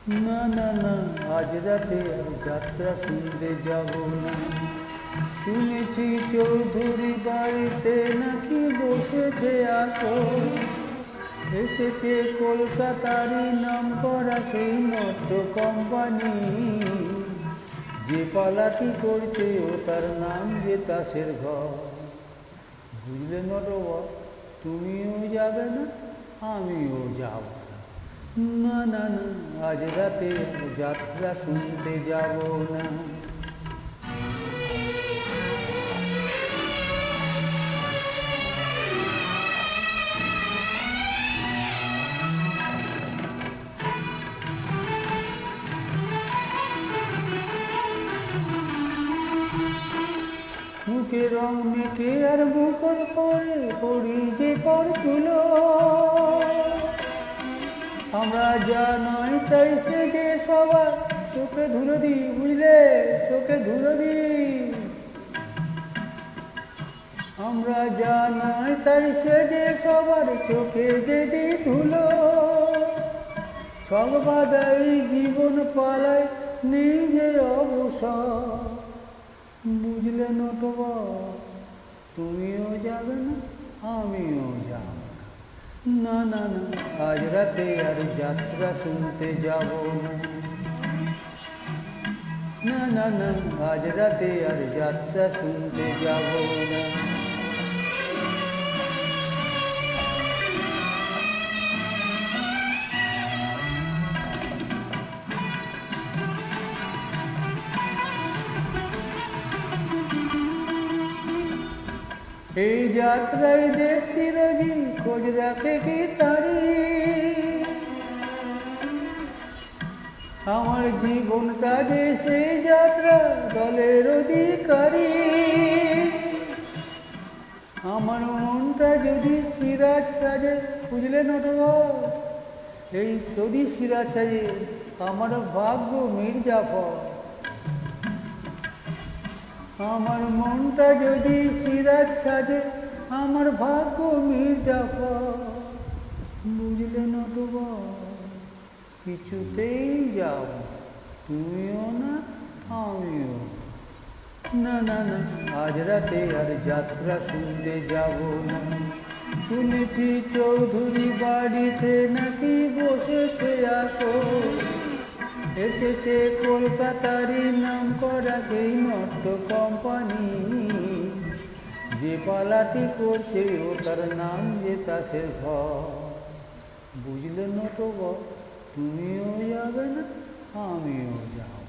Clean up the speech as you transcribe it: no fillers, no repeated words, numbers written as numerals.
না না না, আজ রাতে আর যাত্রা শুনতে যাব না। শুনেছি চৌধুরী বাড়িতে নাকি বসেছে আসর, এসেছে কলকাতারই নাম করা সেই নট্য কোম্পানি। যে পালাটি করছে ও তার নাম যে তাসের ঘর। বুঝলে নটবর, তুমিও যাবে না, আমিও যাব না। না না না, আজ রাতে যাত্রা শুনতে যাব না। মুখে রং মেখে আর মুখর করে পড়ি যে পরচুল, আমরা যা নয় তাই সে যে সবার চোখে ধুলো দিই। বুঝলে, চোখে ধুলো দিই। আমরা যা নয় তাই সে যে সবার চোখে যে দিই ধুলো। ছক বাঁধাই জীবন পালায় নেই যে অবসর। বুঝলে নটবর, তুমিও যাবে না, আমিও যাব না। না না না, আজ রাতে আর যাত্রা শুনতে যাব না। না না না, আজ রাতে আর যাত্রা শুনতে যাব না। এই যাত্রায় দেখছি রোজি খোঁজ রাখে কি তারি, আমার জীবন কাজে সেই যাত্রা দলের অধিকারী। আমার মনটা যদি সিরাজ সাজে, বুঝলে নটবর, এই যদি সিরাজ সাজে আমার ভাগ্য মির্জাফর। আমার মনটা যদি সিরাজ সাজে আমার ভাগ্য মির্জাফর। বুঝলে নটবর, কিছুতেই যাব, তুমিও না, আমিও না। না না, আজ রাতে আর যাত্রা শুনতে যাব না। শুনেছি চৌধুরী বাড়িতে নাকি বসেছে আসর, এসেছে কলকাতারই নাম করা সেই নট্য কোম্পানি। যে পালাটি করছে ও তার নাম যে তাসের ঘর। বুঝলে নটবর, তুমিও যাবে না, আমিও যাব।